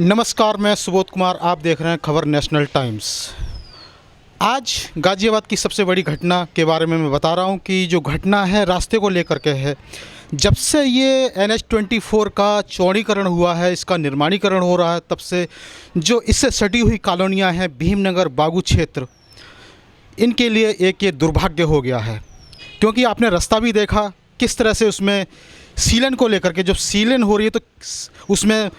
नमस्कार, मैं सुबोध कुमार। आप देख रहे हैं खबर नेशनल टाइम्स। आज गाज़ियाबाद की सबसे बड़ी घटना के बारे में मैं बता रहा हूं कि जो घटना है रास्ते को लेकर के है। जब से ये NH-24 का चौड़ीकरण हुआ है, इसका निर्माणीकरण हो रहा है, तब से जो इससे सटी हुई कॉलोनियां हैं, भीमनगर, बागू क्षेत्र, इनके लिए एक ये दुर्भाग्य हो गया है। क्योंकि आपने रास्ता भी देखा किस तरह से उसमें सीलन को लेकर के, जब सीलन हो रही है तो उसमें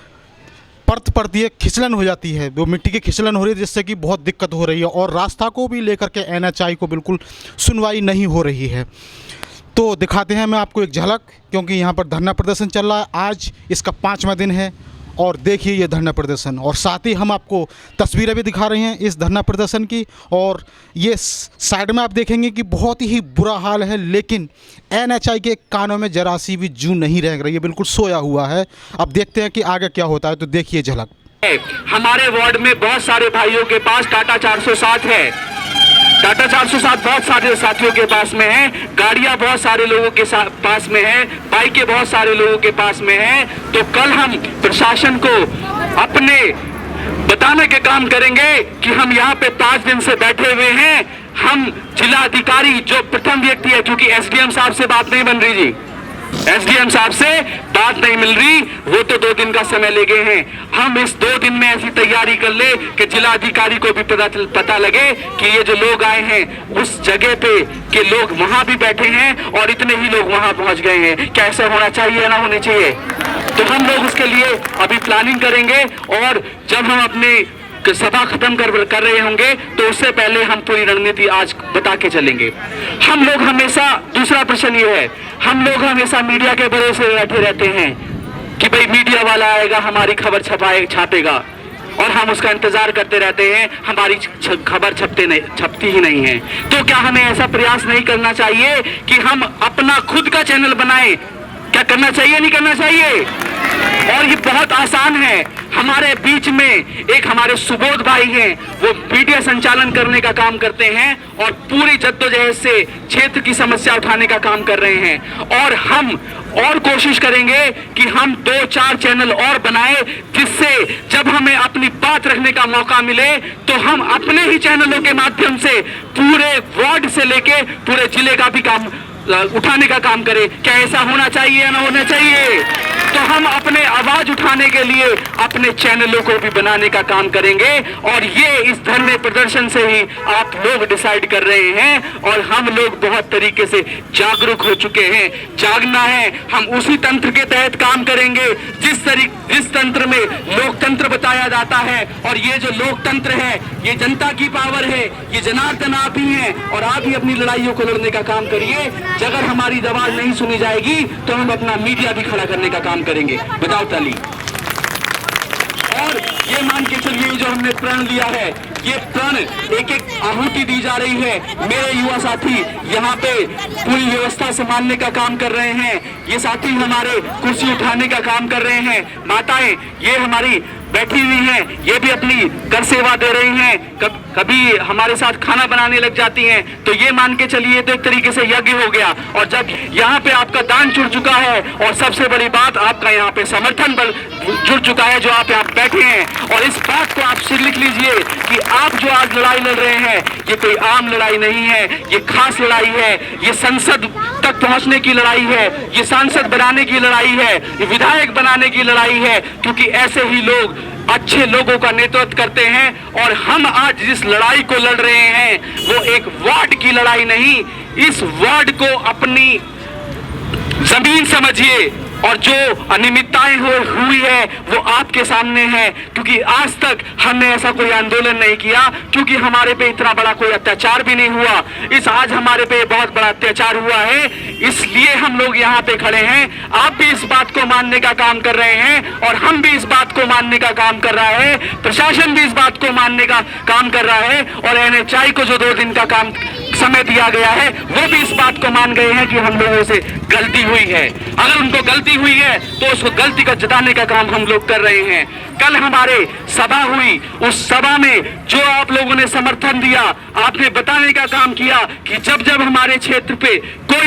परत पड़ती है, खिसलन हो जाती है, वो मिट्टी की खिसलन हो रही है, जिससे कि बहुत दिक्कत हो रही है। और रास्ता को भी लेकर के NHI को बिल्कुल सुनवाई नहीं हो रही है। तो दिखाते हैं मैं आपको एक झलक, क्योंकि यहाँ पर धरना प्रदर्शन चल रहा है। आज इसका 5वां दिन है और देखिए ये धरना प्रदर्शन, और साथ ही हम आपको तस्वीरें भी दिखा रहे हैं इस धरना प्रदर्शन की। और ये साइड में आप देखेंगे कि बहुत ही बुरा हाल है, लेकिन NHI के कानों में जरा सी भी जू नहीं रह रही है, बिल्कुल सोया हुआ है। अब देखते हैं कि आगे क्या होता है, तो देखिए झलक। हमारे वार्ड में बहुत सारे भाइयों के पास टाटा 407 है। टाटा 407 बहुत सारे साथियों के पास में है, गाड़ियां बहुत सारे लोगों के पास में है, बाइकें बहुत सारे लोगों के पास में है। तो कल हम प्रशासन को अपने बताने के काम करेंगे कि हम यहाँ पे 5 दिन से बैठे हुए हैं। हम जिला अधिकारी जो प्रथम व्यक्ति है, क्योंकि SDM साहब से बात नहीं बन रही जी, SDM साहब से बात नहीं मिल रही, वो तो 2 दिन का समय ले गए हैं। हम इस 2 दिन में ऐसी तैयारी कर ले कि जिला अधिकारी को भी पता लगे कि ये जो लोग आए हैं उस जगह पे के लोग वहां भी बैठे हैं और इतने ही लोग वहां पहुंच गए हैं। क्या ऐसा होना चाहिए या ना होना चाहिए? तो हम लोग उसके लिए अभी प्लानिंग करेंगे, और जब हम अपने सभा खत्म कर रहे होंगे तो उससे पहले हम पूरी रणनीति आज बता के चलेंगे। हम लोग हमेशा, दूसरा प्रश्न ये है, हम लोग हमेशा मीडिया के भरोसे बैठे रहते हैं कि भाई मीडिया वाला आएगा, हमारी खबर छापेगा, और हम उसका इंतजार करते रहते हैं, हमारी खबर छपती ही नहीं है। तो क्या हमें ऐसा प्रयास नहीं करना चाहिए कि हम अपना खुद का चैनल बनाएं? क्या करना चाहिए, नहीं करना चाहिए? और ये बहुत आसान है। हमारे बीच में एक हमारे सुबोध भाई हैं, वो मीडिया संचालन करने का काम करते हैं और पूरी जद्दोजहद से क्षेत्र की समस्या उठाने का काम कर रहे हैं। और हम और कोशिश करेंगे कि हम 2-4 चैनल और बनाए, जिससे जब हमें अपनी बात रखने का मौका मिले तो हम अपने ही चैनलों के माध्यम से पूरे वार्ड से लेके पूरे जिले का भी काम उठाने का काम करें। क्या ऐसा होना चाहिए या ना होना चाहिए? तो हम अपने आवाज उठाने के लिए अपने चैनलों को भी बनाने का काम करेंगे, और ये इस धरने प्रदर्शन से ही आप लोग डिसाइड कर रहे हैं। और हम लोग बहुत तरीके से जागरूक हो चुके हैं। जागना है, हम उसी तंत्र के तहत काम करेंगे जिस तंत्र में लोकतंत्र बताया जाता है। और ये जो लोकतंत्र है, ये जनता की पावर है, ये जनार्दन आप ही हैं, और आप ही अपनी लड़ाइयों को लड़ने का काम करिए। अगर हमारी आवाज नहीं सुनी जाएगी तो हम अपना मीडिया भी खड़ा करने का काम करेंगे। बजाओ ताली। और ये मान के चलिए, जो हमने प्रण लिया है, ये प्रण एक आहुति दी जा रही है। मेरे युवा साथी यहाँ पे पूरी व्यवस्था संभालने का काम कर रहे हैं, ये साथी हमारे कुर्सी उठाने का काम कर रहे हैं, माताएं ये हमारी बैठी हुई हैं, ये भी अपनी कर सेवा दे रही हैं, कभी हमारे साथ खाना बनाने लग जाती हैं। तो ये मान के चलिए तो एक तरीके से यज्ञ हो गया। और जब यहाँ पे आपका दान जुड़ चुका है, और सबसे बड़ी बात आपका यहाँ पे समर्थन बल जुड़ चुका है, जो आप यहाँ बैठे हैं, और इस बात को आप सिर लिख लीजिए कि आप जो आज लड़ाई लड़ रहे हैं, ये कोई आम लड़ाई नहीं है, ये खास लड़ाई है, ये संसद तक पहुंचने की लड़ाई है, ये सांसद बनाने की लड़ाई है, ये विधायक बनाने की लड़ाई है। क्योंकि ऐसे ही लोग अच्छे लोगों का नेतृत्व करते हैं। और हम आज जिस लड़ाई को लड़ रहे हैं वो एक वार्ड की लड़ाई नहीं, इस वार्ड को अपनी जमीन समझिए, और जो अनियमितताएं हुई है वो आपके सामने है। क्योंकि आज तक हमने ऐसा कोई आंदोलन नहीं किया, क्योंकि हमारे पे इतना बड़ा कोई अत्याचार भी नहीं हुआ। आज हमारे पे बहुत बड़ा अत्याचार हुआ है, इसलिए हम लोग यहाँ पे खड़े हैं। आप भी इस बात को मानने का काम कर रहे हैं, और हम भी इस बात को मानने का काम कर रहा है, प्रशासन भी इस बात को मानने का काम कर रहा है। और NHI को जो 2 दिन का काम समय दिया गया है, वो भी इस बात को मान गए हैं कि हम लोगों से गलती हुई है। अगर उनको गलती हुई है तो उस गलती को जताने का काम हम लोग कर रहे हैं। कल हमारे सभा हुई, उस सभा में जो आप लोगों ने समर्थन दिया, आपने बताने का काम किया कि जब जब हमारे क्षेत्र पे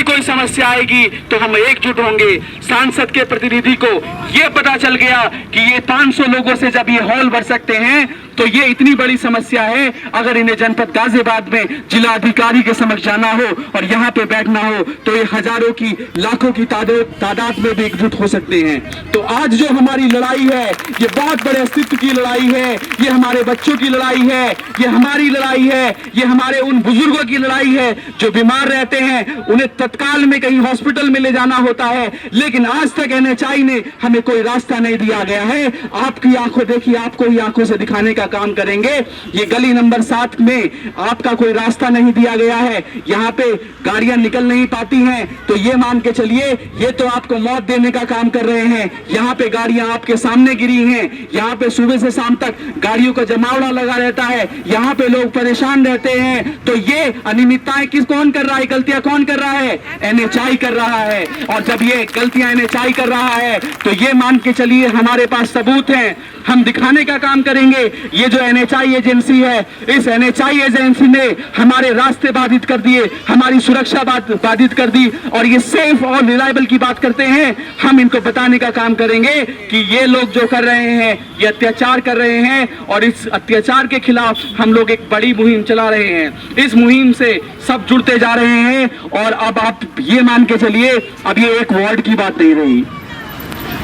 कोई समस्या आएगी तो हम एकजुट होंगे। सांसद के प्रतिनिधि को यह पता चल गया कि ये 500 लोगों से जब ये हॉल भर सकते हैं तो ये इतनी बड़ी समस्या है। अगर इन्हें जनपद गाजियाबाद में जिला अधिकारी के समक्ष जाना हो और यहाँ पे बैठना हो तो ये हजारों की लाखों की तादाद में भी एकजुट हो सकते हैं। तो आज जो हमारी लड़ाई है ये बहुत बड़े अस्तित्व की लड़ाई है, ये हमारे बच्चों की लड़ाई है, ये हमारी लड़ाई है, ये हमारे उन बुजुर्गों की लड़ाई है जो बीमार रहते हैं, उन्हें तत्काल में कहीं हॉस्पिटल में ले जाना होता है, लेकिन आज तक NHI ने हमें कोई रास्ता नहीं दिया गया है। आपकी आंखों देखिए, आपको ही आंखों से दिखाने का काम करेंगे। ये गली नंबर 7 में आपका कोई रास्ता नहीं दिया गया है, यहाँ पे गाड़ियां निकल नहीं पाती हैं, तो ये मान के चलिए ये तो आपको मौत देने का काम कर रहे हैं। यहाँ पे गाड़ियां आपके सामने गिरी हैं, यहाँ पे सुबह से शाम तक गाड़ियों का जमावड़ा लगा रहता है, यहाँ पे लोग परेशान रहते हैं। तो ये अनियमितताएं कौन कर रहा है, गलतियां कौन कर रहा है? NHI कर रहा है। और जब ये गलतियां NHI कर रहा है तो ये मान के चलिए हमारे पास सबूत हैं, हम दिखाने का काम करेंगे। ये जो NHI एजेंसी है, इस NHI एजेंसी ने हमारे रास्ते बाधित कर दिए, हमारी सुरक्षा बाधित कर दी, और ये सेफ और रिलायबल की बात करते हैं। हम इनको बताने का काम करेंगे कि ये लोग जो कर रहे हैं ये अत्याचार कर रहे हैं, और इस अत्याचार के खिलाफ हम लोग एक बड़ी मुहिम चला रहे हैं। इस मुहिम से सब जुड़ते जा रहे हैं। और अब आप ये मान के चलिए, अब ये एक वार्ड की बात नहीं रही,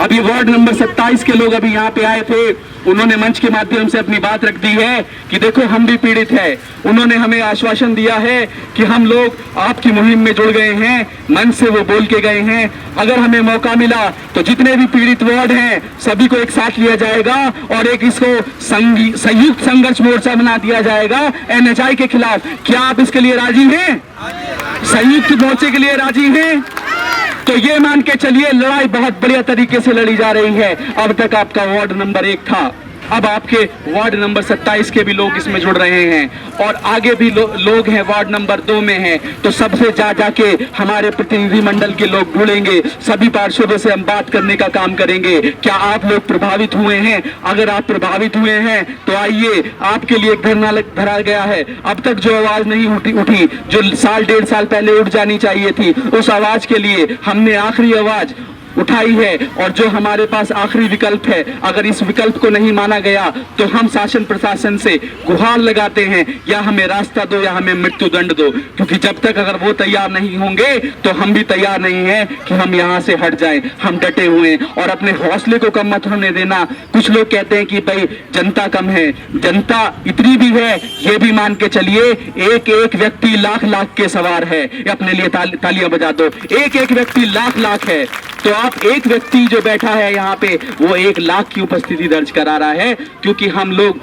अब ये वार्ड नंबर 27 के लोग अभी यहाँ पे आए थे, उन्होंने मंच के माध्यम से अपनी बात रख दी है कि देखो हम भी पीड़ित हैं। उन्होंने हमें आश्वासन दिया है कि हम लोग आपकी मुहिम में जुड़ गए हैं, मन से वो बोल के गए हैं। अगर हमें मौका मिला तो जितने भी पीड़ित वार्ड हैं सभी को एक साथ लिया जाएगा और एक इसको संयुक्त संघर्ष मोर्चा बना दिया जाएगा NHI के खिलाफ। क्या आप इसके लिए राजी हैं? संयुक्त मोर्चे के लिए राजी हैं? तो ये मान के चलिए लड़ाई बहुत बढ़िया तरीके से लड़ी जा रही है। अब तक आपका वार्ड नंबर 1 था, अब आपके वार्ड नंबर 27 के भी लोग इसमें जुड़ रहे हैं, और आगे भी लोग हैं वार्ड नंबर 2 में हैं। तो सबसे जाके हमारे प्रतिनिधिमंडल के लोग जुड़ेंगे, सभी पार्षदों से हम बात करने का काम करेंगे। क्या आप लोग प्रभावित हुए हैं? अगर आप प्रभावित हुए हैं तो आइए, आपके लिए एक धरना धरा गया है। अब तक जो आवाज नहीं उठी, जो 1.5 साल पहले उठ जानी चाहिए थी, उस आवाज के लिए हमने आखिरी आवाज उठाई है। और जो हमारे पास आखिरी विकल्प है, अगर इस विकल्प को नहीं माना गया तो हम शासन प्रशासन से गुहार लगाते हैं, या हमें रास्ता दो या हमें मृत्यु दंड दो। क्योंकि जब तक अगर वो तैयार नहीं होंगे तो हम भी तैयार नहीं हैं कि हम यहाँ से हट जाएं। हम डटे हुए हैं और अपने हौसले को कम मत होने देना। कुछ लोग कहते हैं कि भाई जनता कम है, जनता इतनी भी है, ये भी मान के चलिए। एक एक व्यक्ति लाख लाख के सवार है। अपने लिए तालियां बजा दो। एक एक व्यक्ति लाख लाख है, तो आप एक व्यक्ति जो बैठा है यहाँ पे वो 1 लाख की उपस्थिति दर्ज करा रहा है। क्योंकि हम लोग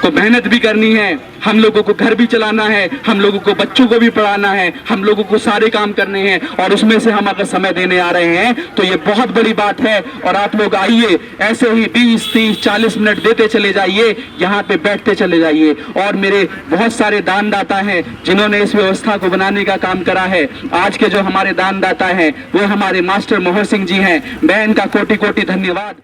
को मेहनत भी करनी है, हम लोगों को घर भी चलाना है, हम लोगों को बच्चों को भी पढ़ाना है, हम लोगों को सारे काम करने हैं, और उसमें से हम अगर समय देने आ रहे हैं तो ये बहुत बड़ी बात है। और आप लोग आइए, ऐसे ही 20, 30, 40 मिनट देते चले जाइए, यहाँ पे बैठते चले जाइए। और मेरे बहुत सारे दानदाता हैं जिन्होंने इस व्यवस्था को बनाने का काम करा है। आज के जो हमारे दानदाता हैं वो हमारे मास्टर मोहर सिंह जी हैं। मैं इनका कोटि कोटि धन्यवाद